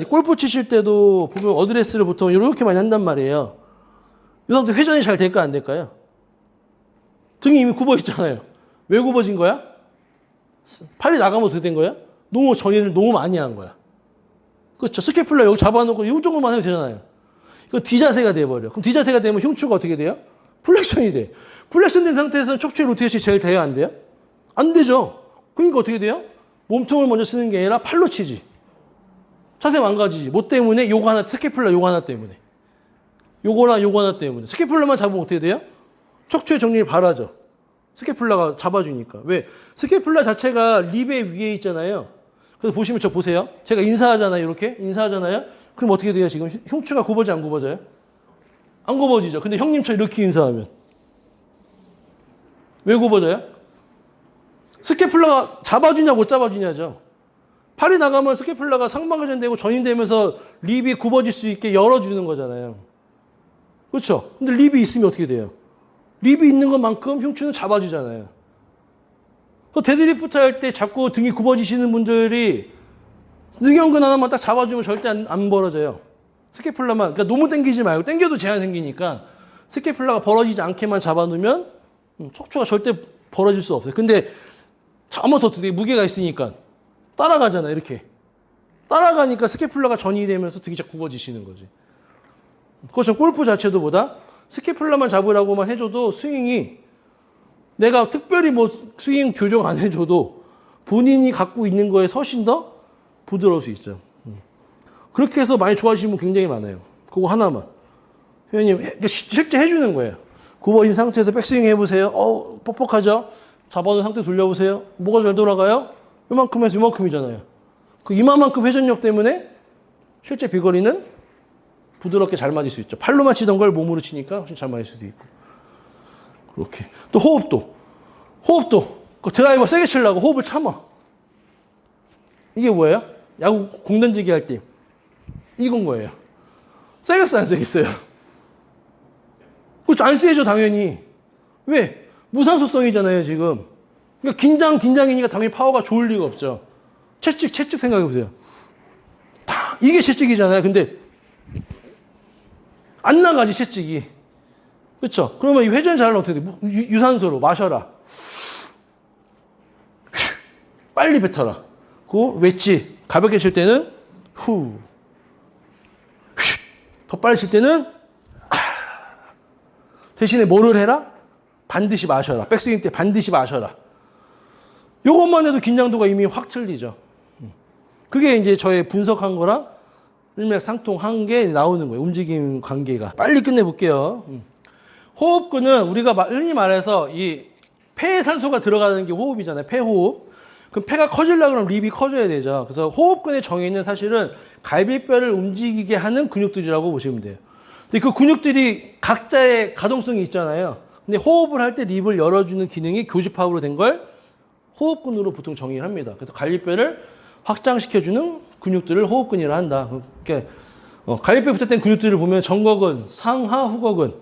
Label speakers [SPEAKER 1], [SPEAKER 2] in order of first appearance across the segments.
[SPEAKER 1] 골프 치실 때도 보면 어드레스를 보통 이렇게 많이 한단 말이에요. 이 상태 회전이 잘 될까 안 될까요? 등이 이미 굽어 있잖아요. 왜 굽어진 거야? 팔이 나가면 어떻게 된 거야? 너무 전이를 너무 많이 한 거야. 그렇죠. 스캐플라 여기 잡아놓고 이 정도만 해도 되잖아요. 이거 D자세가 돼버려. 그럼 D자세가 되면 흉추가 어떻게 돼요? 플렉션이 돼. 플렉션 된 상태에서는 척추의 로테이션이 제일 돼야 안 돼요? 안 되죠. 그러니까 어떻게 돼요? 몸통을 먼저 쓰는 게 아니라 팔로 치지. 자세 망가지지. 뭐 때문에? 요거 하나, 스캐플라 요거 하나 때문에. 요거나 요거 하나 때문에. 스캐플라만 잡으면 어떻게 돼요? 척추의 정리를 바라죠. 스캐플라가 잡아주니까. 왜? 스캐플라 자체가 립의 위에 있잖아요. 그래서 보시면 저 보세요. 제가 인사하잖아요. 이렇게. 인사하잖아요. 그럼 어떻게 돼요? 지금 흉추가 굽어져 안 굽어져요? 안 굽어지죠. 근데 형님처럼 이렇게 인사하면. 왜 굽어져요? 스캐플라가 잡아주냐 못 잡아주냐죠. 팔이 나가면 스캐플라가 상방회전되고 전인되면서 립이 굽어질 수 있게 열어주는 거잖아요. 그렇죠? 근데 립이 있으면 어떻게 돼요? 립이 있는 것만큼 흉추는 잡아주잖아요. 그 데드리프트 할 때 자꾸 등이 굽어지시는 분들이 능형근 하나만 딱 잡아주면 절대 안 벌어져요. 스캐플라만, 그러니까 너무 당기지 말고, 당겨도 제한 생기니까 스캐플라가 벌어지지 않게만 잡아놓으면 척추가 절대 벌어질 수 없어요. 근데 잡아서 어떻게 무게가 있으니까 따라가잖아요. 이렇게. 따라가니까 스캐플라가 전이 되면서 등이 자꾸 굽어지시는 거지. 그것은 골프 자체도 보다 스캐플라만 잡으라고만 해줘도 스윙이 내가 특별히 뭐 스윙 교정 안 해줘도 본인이 갖고 있는 거에 훨씬 더 부드러울 수 있어요. 그렇게 해서 많이 좋아하시는 분 굉장히 많아요. 그거 하나만. 회원님, 실제 해주는 거예요. 굽어진 상태에서 백스윙 해보세요. 뻑뻑하죠? 잡아놓은 상태 돌려보세요. 뭐가 잘 돌아가요? 이만큼 해서 이만큼이잖아요. 그 이만큼 회전력 때문에 실제 비거리는 부드럽게 잘 맞을 수 있죠. 팔로만 치던 걸 몸으로 치니까 훨씬 잘 맞을 수도 있고. 그렇게. 또 호흡도. 그 드라이버 세게 치려고 호흡을 참아. 이게 뭐예요? 야구 공 던지기 할 때. 이건 거예요. 세겠어, 안 세겠어요? 그렇죠. 안 세죠, 당연히. 왜? 무산소성이잖아요, 지금. 그러니까 긴장이니까 당연히 파워가 좋을 리가 없죠. 채찍 생각해보세요. 이게 채찍이잖아요. 근데 안 나가지, 채찍이. 그렇죠? 그러면 이 회전 잘하려면 어떻게 돼? 유산소로 마셔라. 빨리 뱉어라. 그 웨지 가볍게 칠 때는 후. 더 빨리 칠 때는 대신에 뭐를 해라? 반드시 마셔라. 백스윙 때 반드시 마셔라. 요것만 해도 긴장도가 이미 확 틀리죠. 그게 이제 저의 분석한 거랑 일맥상통한 게 나오는 거예요. 움직임 관계가. 빨리 끝내볼게요. 호흡근은 우리가 흔히 말해서 이 폐에 산소가 들어가는 게 호흡이잖아요. 폐호흡. 그럼 폐가 커지려고 하면 립이 커져야 되죠. 그래서 호흡근의 정의는 사실은 갈비뼈를 움직이게 하는 근육들이라고 보시면 돼요. 근데 그 근육들이 각자의 가동성이 있잖아요. 근데 호흡을 할 때 립을 열어주는 기능이 교집합으로 된 걸 호흡근으로 보통 정의를 합니다. 그래서 갈비뼈를 확장시켜주는 근육들을 호흡근이라 한다. 그러니까 갈비뼈 붙었던 근육들을 보면 정거근, 상하 후거근,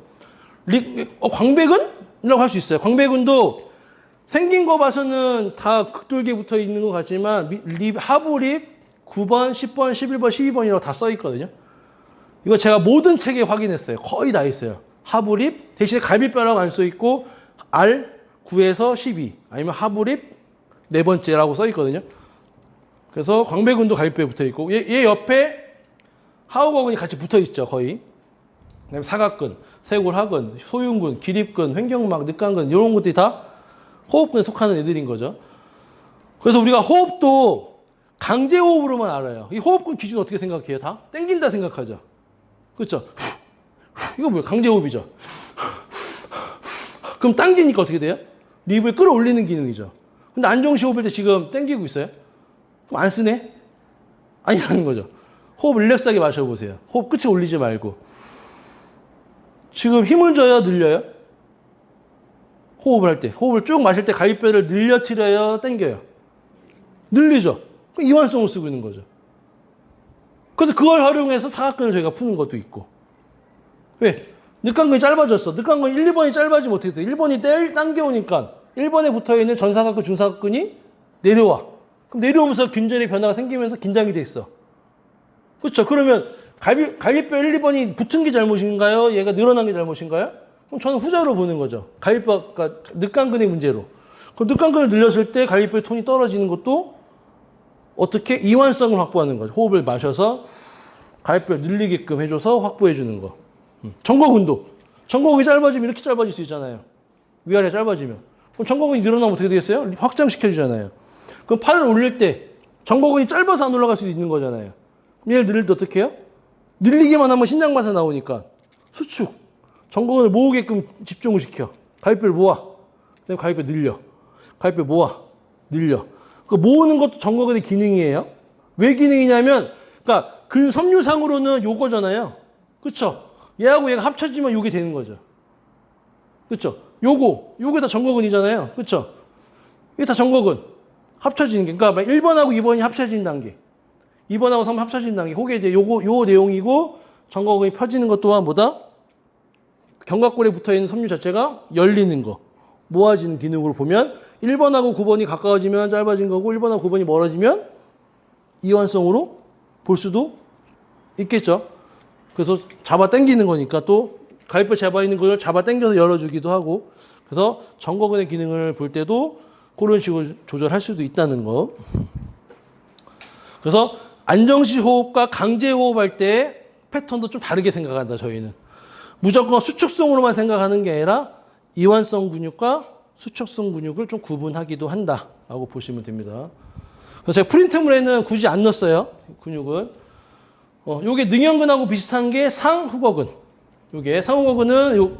[SPEAKER 1] 광배근이라고 할 수 있어요. 광배근도 생긴 거 봐서는 다 극돌기에 붙어 있는 것 같지만 하부립 9번, 10번, 11번, 12번이라고 다 써 있거든요. 이거 제가 모든 책에 확인했어요. 거의 다 있어요. 하부립 대신에 갈비뼈라고 안 써 있고 R 9에서 12 아니면 하부립 네 번째라고 써 있거든요. 그래서 광배근도 갈비뼈에 붙어 있고 얘 옆에 하우거근이 같이 붙어 있죠. 거의. 그다음에 사각근, 쇄골하근, 소흉근, 기립근, 횡격막, 늑간근 이런 것들이 다 호흡근에 속하는 애들인 거죠. 그래서 우리가 호흡도 강제호흡으로만 알아요. 이 호흡근 기준 어떻게 생각해요? 다 땡긴다 생각하죠. 그렇죠? 이거 뭐예요? 강제호흡이죠. 그럼 당기니까 어떻게 돼요? 립을 끌어올리는 기능이죠. 근데 안정시 호흡일 때 지금 땡기고 있어요? 그럼 안 쓰네? 아니라는 거죠. 호흡 릴렉스하게 마셔보세요. 호흡 끝에 올리지 말고. 지금 힘을 줘요? 늘려요? 호흡을 할 때. 호흡을 쭉 마실 때 갈비뼈를 늘려트려요? 당겨요? 늘리죠. 이완성을 쓰고 있는 거죠. 그래서 그걸 활용해서 사각근을 저희가 푸는 것도 있고. 왜? 늑간근이 짧아졌어. 늑간근 1, 2번이 짧아지면 어떻게 돼? 1번이 당겨오니까 1번에 붙어있는 전사각근, 중사각근이 내려와. 그럼 내려오면서 균절의 변화가 생기면서 긴장이 돼 있어. 그렇죠. 그러면 갈비뼈 1, 2번이 붙은 게 잘못인가요? 얘가 늘어난 게 잘못인가요? 그럼 저는 후자로 보는 거죠. 갈비뼈가 늑간근의 문제로. 그럼 늑간근을 늘렸을 때 갈비뼈의 톤이 떨어지는 것도 어떻게? 이완성을 확보하는 거죠. 호흡을 마셔서 갈비뼈를 늘리게끔 해줘서 확보해 주는 거. 정거근이 짧아지면 이렇게 짧아질 수 있잖아요. 위아래 짧아지면. 그럼 정거근이 늘어나면 어떻게 되겠어요? 확장시켜 주잖아요. 그럼 팔을 올릴 때 정거근이 짧아서 안 올라갈 수도 있는 거잖아요. 그럼 얘를 늘릴 때 어떻게 해요? 늘리기만 하면 신장마사 나오니까 수축, 정거근을 모으게끔 집중을 시켜. 갈비뼈를 모아. 그다음에 갈비뼈 늘려. 갈비뼈 모아. 늘려. 그 모으는 것도 정거근의 기능이에요. 왜 기능이냐면, 그러니까 근섬유상으로는 요거잖아요. 그렇죠? 얘하고 얘가 합쳐지면 요게 되는 거죠. 그렇죠? 요게 다 정거근이잖아요. 그렇죠? 이게 다 정거근. 합쳐지는 게. 그러니까 1번하고 2번이 합쳐진 단계. 2번하고 3번 합쳐진 단계. 그게 이제 요 내용이고, 정거근이 펴지는 것 또한 뭐다? 견갑골에 붙어 있는 섬유 자체가 열리는 거. 모아지는 기능으로 보면 1번하고 9번이 가까워지면 짧아진 거고 1번하고 9번이 멀어지면 이완성으로 볼 수도 있겠죠. 그래서 잡아 당기는 거니까 또 갈비뼈 잡아 있는 걸 잡아 당겨서 열어주기도 하고 그래서 정거근의 기능을 볼 때도 그런 식으로 조절할 수도 있다는 거. 그래서 안정시 호흡과 강제 호흡할 때 패턴도 좀 다르게 생각한다, 저희는. 무조건 수축성으로만 생각하는 게 아니라 이완성 근육과 수축성 근육을 좀 구분하기도 한다라고 보시면 됩니다. 그래서 제가 프린트물에는 굳이 안 넣었어요. 근육은. 요게 능형근하고 비슷한 게 상후거근. 요게 상후거근은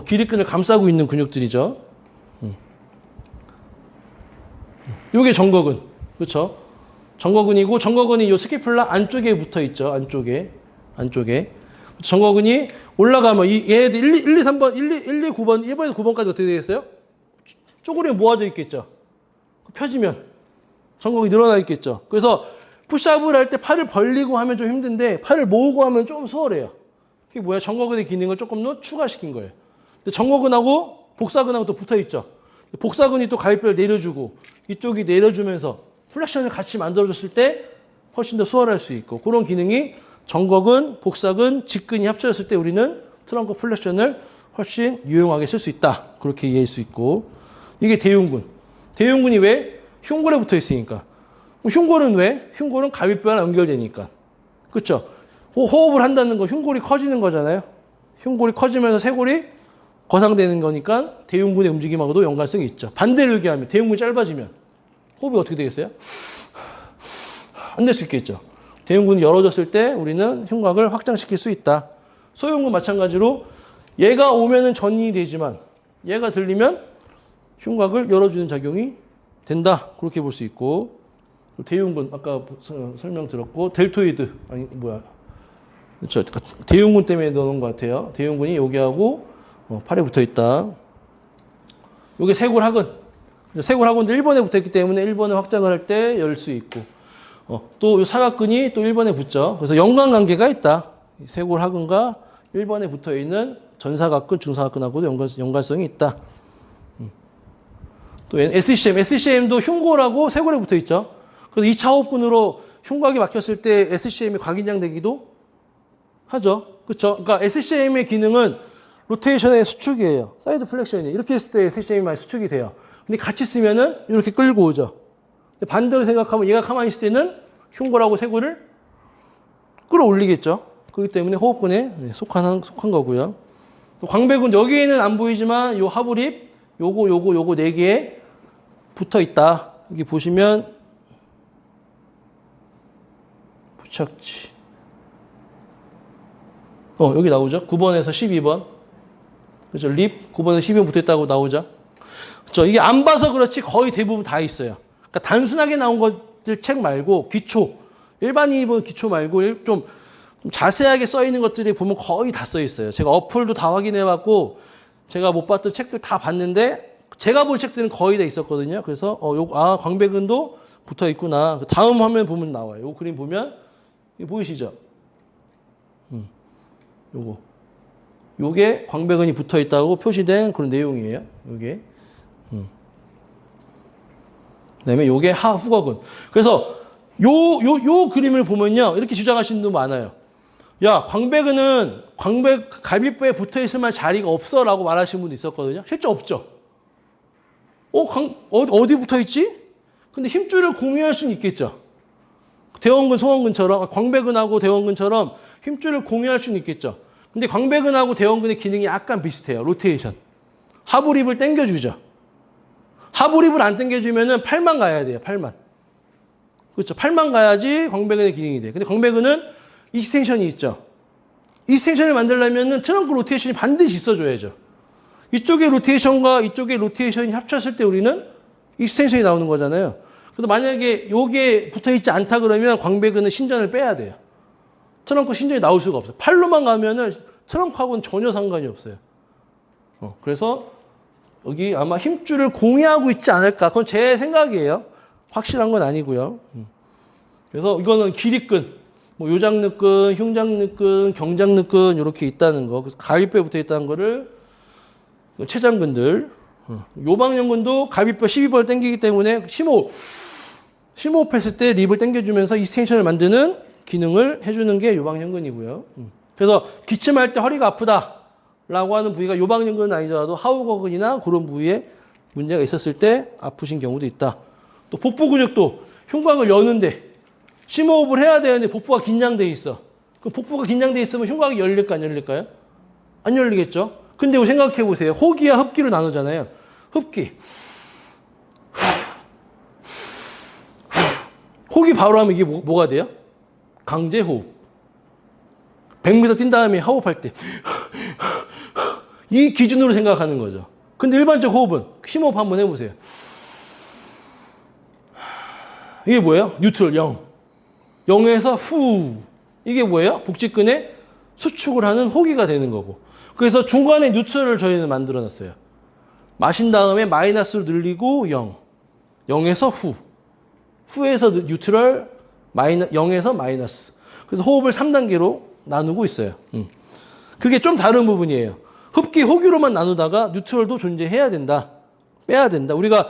[SPEAKER 1] 기립근을 감싸고 있는 근육들이죠. 요게 정거근. 그렇죠? 정거근이고 정거근이 요 스캐플라 안쪽에 붙어 있죠. 안쪽에. 정거근이 올라가면 얘들 1, 2, 3번, 1, 2, 9번, 1번에서 9번까지 어떻게 되겠어요? 쪼그려 모아져 있겠죠. 펴지면 정거근이 늘어나 있겠죠. 그래서 푸시업을 할 때 팔을 벌리고 하면 좀 힘든데 팔을 모으고 하면 좀 수월해요. 그게 뭐야? 정거근의 기능을 조금 더 추가시킨 거예요. 근데 정거근하고 복사근하고 또 붙어 있죠. 복사근이 또 갈비뼈를 내려주고 이쪽이 내려주면서 플렉션을 같이 만들어줬을 때 훨씬 더 수월할 수 있고 그런 기능이 정거근, 복사근, 직근이 합쳐졌을 때 우리는 트렁크 플렉션을 훨씬 유용하게 쓸 수 있다. 그렇게 이해할 수 있고 이게 대흉근. 대흉근이 왜? 흉골에 붙어 있으니까. 흉골은 왜? 흉골은 갈비뼈랑 연결되니까. 그렇죠? 호흡을 한다는 거 흉골이 커지는 거잖아요. 흉골이 커지면서 쇄골이 거상되는 거니까 대흉근의 움직임하고도 연관성이 있죠. 반대로 얘기하면 대흉근이 짧아지면 호흡이 어떻게 되겠어요? 안 될 수 있겠죠. 대흉근이 열어졌을 때 우리는 흉곽을 확장시킬 수 있다. 소흉근 마찬가지로 얘가 오면은 전이 되지만 얘가 들리면 흉곽을 열어주는 작용이 된다. 그렇게 볼 수 있고 대흉근 아까 설명 들었고 델토이드 아니 뭐야 그렇죠. 대흉근 때문에 넣은 것 같아요. 대흉근이 여기하고 팔에 붙어 있다. 요게 쇄골하근. 쇄골하근도 1번에 붙어 있기 때문에 1번에 확장을 할 때 열 수 있고 또 사각근이 또 1번에 붙죠. 그래서 연관관계가 있다. 쇄골하근과 1번에 붙어 있는 전사각근, 중사각근하고도 연관성이 있다. 또 SCM도 흉골하고 쇄골에 붙어 있죠. 그래서 2차 호흡근으로 흉곽이 막혔을 때 SCM이 과긴장되기도 하죠. 그렇죠? 그러니까 SCM의 기능은 로테이션의 수축이에요. 사이드 플렉션이 이렇게 했을 때 SCM이 많이 수축이 돼요. 근데 같이 쓰면은 이렇게 끌고 오죠. 반대로 생각하면 얘가 가만히 있을 때는 흉골하고 쇄골을 끌어올리겠죠. 그렇기 때문에 호흡근에 속한 거고요. 또 광배근 여기에는 안 보이지만 요 하부립 요거 4개에 붙어 있다. 여기 보시면 부착지. 여기 나오죠. 9번에서 12번. 그죠? 립 9번에서 12번 붙어 있다고 나오죠. 그렇죠? 이게 안 봐서 그렇지 거의 대부분 다 있어요. 그러니까 단순하게 나온 것들 책 말고 기초. 일반인이 보는 기초 말고 좀 자세하게 써 있는 것들이 보면 거의 다 써 있어요. 제가 어플도 다 확인해 봤고 제가 못 봤던 책들 다 봤는데 제가 볼 책들은 거의 다 있었거든요. 그래서 광배근도 붙어 있구나. 다음 화면 보면 나와요. 이 그림 보면 이거 보이시죠? 요게 광배근이 붙어 있다고 표시된 그런 내용이에요. 요게. 그다음에 요게 하후거근. 그래서 요 그림을 보면요. 이렇게 주장하시는 분도 많아요. 야, 갈비뼈에 붙어 있으면 자리가 없어 라고 말하시는 분도 있었거든요. 실제 없죠. 어디 붙어 있지? 근데 힘줄을 공유할 수는 있겠죠. 대원근, 소원근처럼, 광배근하고 대원근처럼 힘줄을 공유할 수는 있겠죠. 근데 광배근하고 대원근의 기능이 약간 비슷해요. 로테이션. 하부립을 당겨주죠. 하부립을 안 당겨주면은 팔만 가야 돼요. 팔만. 그렇죠. 팔만 가야지 광배근의 기능이 돼요. 근데 광배근은 익스텐션이 있죠. 익스텐션을 만들려면은 트렁크 로테이션이 반드시 있어줘야죠. 이쪽의 로테이션과 이쪽의 로테이션이 합쳤을 때 우리는 익스텐션이 나오는 거잖아요. 그래서 만약에 요게 붙어있지 않다 그러면 광배근은 신전을 빼야 돼요. 트렁크 신전이 나올 수가 없어요. 팔로만 가면은 트렁크하고는 전혀 상관이 없어요. 그래서 여기 아마 힘줄을 공유하고 있지 않을까. 그건 제 생각이에요. 확실한 건 아니고요. 그래서 이거는 기립근, 뭐 요장늑근, 흉장늑근, 경장늑근 이렇게 있다는 거. 그래서 갈비뼈에 붙어 있다는 거를 췌장근들. 요방연근도 갈비뼈 12번을 당기기 때문에 심호흡 했을 때 립을 당겨주면서 익스텐션을 만드는 기능을 해주는 게 요방연근이고요. 그래서 기침할 때 허리가 아프다라고 하는 부위가 요방연근은 아니더라도 하우거근이나 그런 부위에 문제가 있었을 때 아프신 경우도 있다. 또 복부 근육도 흉곽을 여는데 심호흡을 해야 되는데 복부가 긴장돼 있어. 그럼 복부가 긴장돼 있으면 흉곽이 열릴까 안 열릴까요? 안 열리겠죠. 근데 생각해 보세요. 호기와 흡기로 나누잖아요. 흡기. 호기 바로 하면 이게 뭐가 돼요? 강제호흡. 100m 뛴 다음에 호흡할 때 이 기준으로 생각하는 거죠. 근데 일반적 호흡은 심호흡 한번 해보세요. 이게 뭐예요? 뉴트럴 0. 0에서 후. 이게 뭐예요? 복직근의 수축을 하는 호기가 되는 거고. 그래서 중간에 뉴트럴을 저희는 만들어 놨어요. 마신 다음에 마이너스로 늘리고 0. 0에서 후. 후에서 뉴트럴, 0에서 마이너스. 그래서 호흡을 3단계로 나누고 있어요. 그게 좀 다른 부분이에요. 흡기, 호기로만 나누다가 뉴트럴도 존재해야 된다. 빼야 된다. 우리가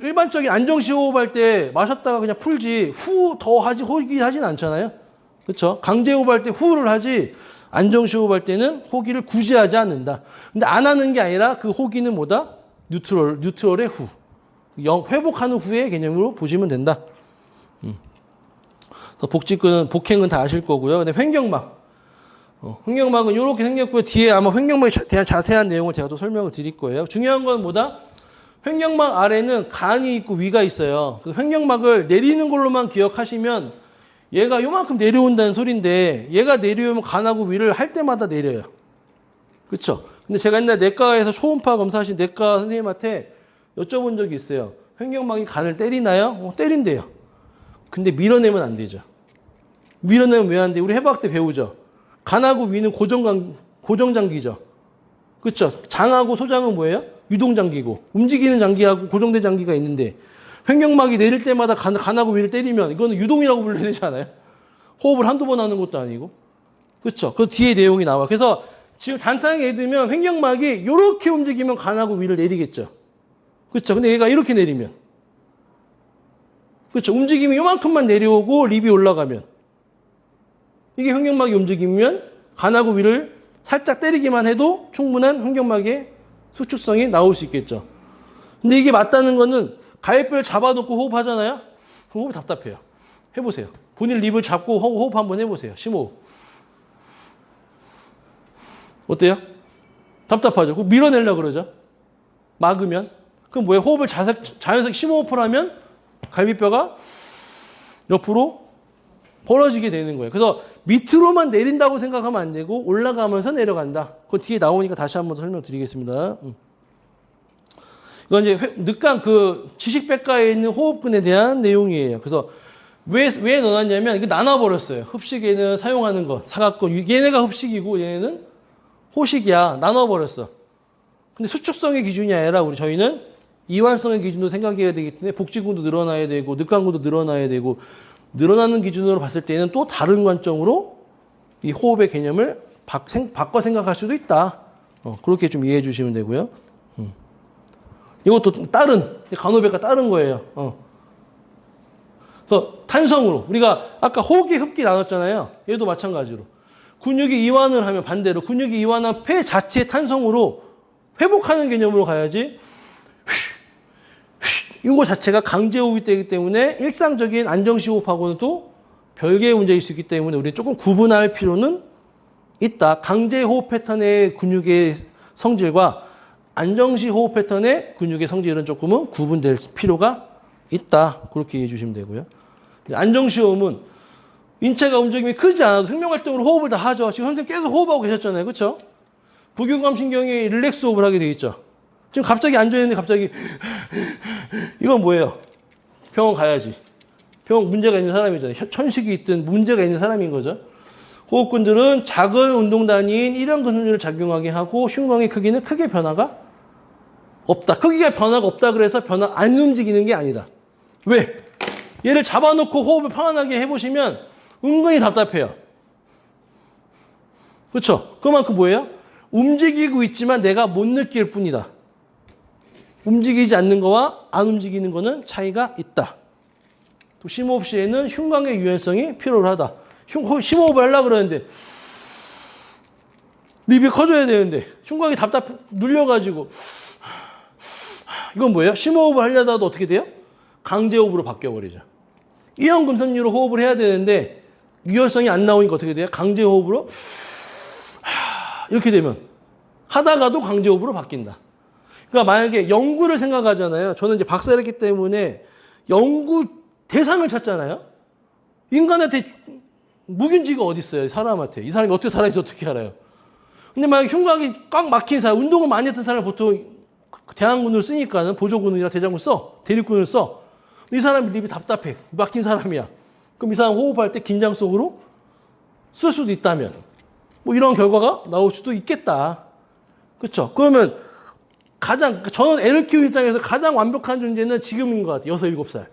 [SPEAKER 1] 일반적인 안정식 호흡할 때 마셨다가 그냥 풀지, 후 더 하지, 호기 하진 않잖아요. 그렇죠? 강제 호흡할 때 후를 하지, 안정식 호흡할 때는 호기를 굳이 하지 않는다. 근데 안 하는 게 아니라 그 호기는 뭐다? 뉴트럴의 후. 회복하는 후의 개념으로 보시면 된다. 복직근, 복행은 다 아실 거고요. 근데 횡격막. 횡격막은 이렇게 생겼고요. 뒤에 아마 횡격막에 대한 자세한 내용을 제가 또 설명을 드릴 거예요. 중요한 건 뭐다? 횡격막 아래는 간이 있고 위가 있어요. 그 횡격막을 내리는 걸로만 기억하시면 얘가 요만큼 내려온다는 소리인데 얘가 내려오면 간하고 위를 할 때마다 내려요. 그렇죠? 근데 제가 옛날 내과에서 초음파 검사하신 내과 선생님한테 여쭤본 적이 있어요. 횡격막이 간을 때리나요? 때린대요. 근데 밀어내면 안 되죠. 밀어내면 왜 안 돼? 우리 해부학 때 배우죠. 간하고 위는 고정장기죠. 그렇죠? 장하고 소장은 뭐예요? 유동장기고 움직이는 장기하고 고정된 장기가 있는데 횡격막이 내릴 때마다 간하고 위를 때리면 이거는 유동이라고 불러야 되지 않아요? 호흡을 한두 번 하는 것도 아니고. 그렇죠? 그 뒤에 내용이 나와. 그래서 지금 단상에 예를 들면 횡격막이 이렇게 움직이면 간하고 위를 내리겠죠. 그렇죠? 근데 얘가 이렇게 내리면 그렇죠? 움직임이 요만큼만 내려오고 립이 올라가면 이게 횡격막이 움직이면 간하고 위를 살짝 때리기만 해도 충분한 횡격막의 수축성이 나올 수 있겠죠. 근데 이게 맞다는 거는 갈비뼈를 잡아놓고 호흡하잖아요. 그럼 호흡이 답답해요. 해보세요. 본인 립을 잡고 호흡 한번 해보세요. 심호흡. 어때요? 답답하죠. 그거 밀어내려고 그러죠. 막으면. 그럼 뭐예요? 호흡을 자연스럽게 심호흡을 하면 갈비뼈가 옆으로 벌어지게 되는 거예요. 그래서 밑으로만 내린다고 생각하면 안 되고 올라가면서 내려간다. 그 뒤에 나오니까 다시 한번 설명드리겠습니다. 이건 이제 늑강 지식백과에 있는 호흡근에 대한 내용이에요. 그래서 왜 넣어놨냐면 이거 나눠버렸어요. 흡식에는 사용하는 것, 사각근. 얘네가 흡식이고 얘네는 호식이야. 나눠버렸어. 근데 수축성의 기준이 아니라 저희는 이완성의 기준도 생각해야 되기 때문에 복직근도 늘어나야 되고 늑강근도 늘어나야 되고 늘어나는 기준으로 봤을 때는 또 다른 관점으로 이 호흡의 개념을 바꿔 생각할 수도 있다. 그렇게 좀 이해해 주시면 되고요. 이것도 간호백과 다른 거예요. 그래서 탄성으로 우리가 아까 호흡기, 흡기 나눴잖아요. 얘도 마찬가지로 근육이 이완을 하면 반대로 근육이 이완한 폐 자체의 탄성으로 회복하는 개념으로 가야지. 이거 자체가 강제호흡이 되기 때문에 일상적인 안정시 호흡하고는 또 별개의 문제일 수 있기 때문에 우리 조금 구분할 필요는 있다. 강제 호흡 패턴의 근육의 성질과 안정시 호흡 패턴의 근육의 성질은 조금은 구분될 필요가 있다. 그렇게 이해해 주시면 되고요. 안정시 호흡은 인체가 움직임이 크지 않아도 생명활동으로 호흡을 다 하죠. 지금 선생님 계속 호흡하고 계셨잖아요. 그렇죠? 부교감 신경이 릴렉스 호흡을 하게 돼 있죠. 지금 갑자기 앉아있는데 갑자기 이건 뭐예요? 병원 가야지. 병원 문제가 있는 사람이잖아요. 천식이 있든 문제가 있는 사람인 거죠. 호흡근들은 작은 운동단위인 일형 근육을 작용하게 하고 흉곽의 크기는 크게 변화가 없다. 크기가 변화가 없다 그래서 안 움직이는 게 아니다. 왜? 얘를 잡아놓고 호흡을 편안하게 해보시면 은근히 답답해요. 그렇죠? 그만큼 뭐예요? 움직이고 있지만 내가 못 느낄 뿐이다. 움직이지 않는 거와 안 움직이는 거는 차이가 있다. 또 심호흡 시에는 흉곽의 유연성이 필요로 하다. 심호흡을 하려고 그러는데 립이 커져야 되는데 흉곽이 눌려가지고 이건 뭐예요? 심호흡을 하려다도 어떻게 돼요? 강제호흡으로 바뀌어버리죠. 이형금속류로 호흡을 해야 되는데 유연성이 안 나오니까 어떻게 돼요? 강제호흡으로 이렇게 되면 하다가도 강제호흡으로 바뀐다. 그러니까 만약에 연구를 생각하잖아요. 저는 이제 박사였기 때문에 연구 대상을 찾잖아요. 인간한테 묵인지가 어디 있어요? 사람한테. 이 사람이 어떻게 살아있는지 어떻게 알아요? 근데 만약에 흉곽이 꽉 막힌 사람, 운동을 많이 했던 사람은 보통 대항군을 쓰니까는 보조군이나 대장군 써. 대립군을 써. 이 사람이 립이 답답해. 막힌 사람이야. 그럼 이 사람 호흡할 때 긴장 속으로 쓸 수도 있다면 뭐 이런 결과가 나올 수도 있겠다. 그렇죠? 그러면 저는 애를 키우는 입장에서 가장 완벽한 존재는 지금인 것 같아요. 6, 7살.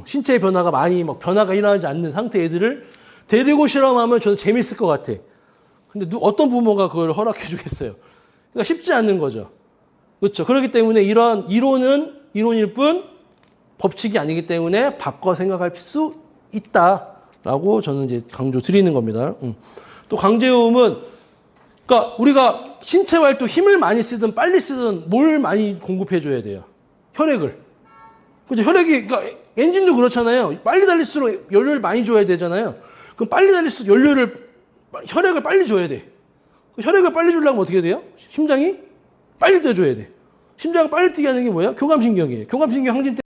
[SPEAKER 1] 신체의 변화가 많이 변화가 일어나지 않는 상태 애들을 데리고 실험하면 저는 재밌을 것 같아. 근데 어떤 부모가 그걸 허락해 주겠어요? 그러니까 쉽지 않는 거죠. 그렇죠? 그렇기 때문에 이런 이론은 이론일 뿐 법칙이 아니기 때문에 바꿔 생각할 수 있다라고 저는 이제 강조 드리는 겁니다. 또 강제호흡은 그러니까 우리가 신체 활동 힘을 많이 쓰든 빨리 쓰든 뭘 많이 공급해 줘야 돼요? 혈액을. 그죠? 혈액이 그러니까 엔진도 그렇잖아요. 빨리 달릴수록 연료를 많이 줘야 되잖아요. 그럼 빨리 달릴수록 혈액을 빨리 줘야 돼. 혈액을 빨리 주려면 어떻게 돼요? 심장이 빨리 뛰어줘야 돼. 심장을 빨리 뛰게 하는 게 뭐야? 교감신경이에요. 교감신경 항진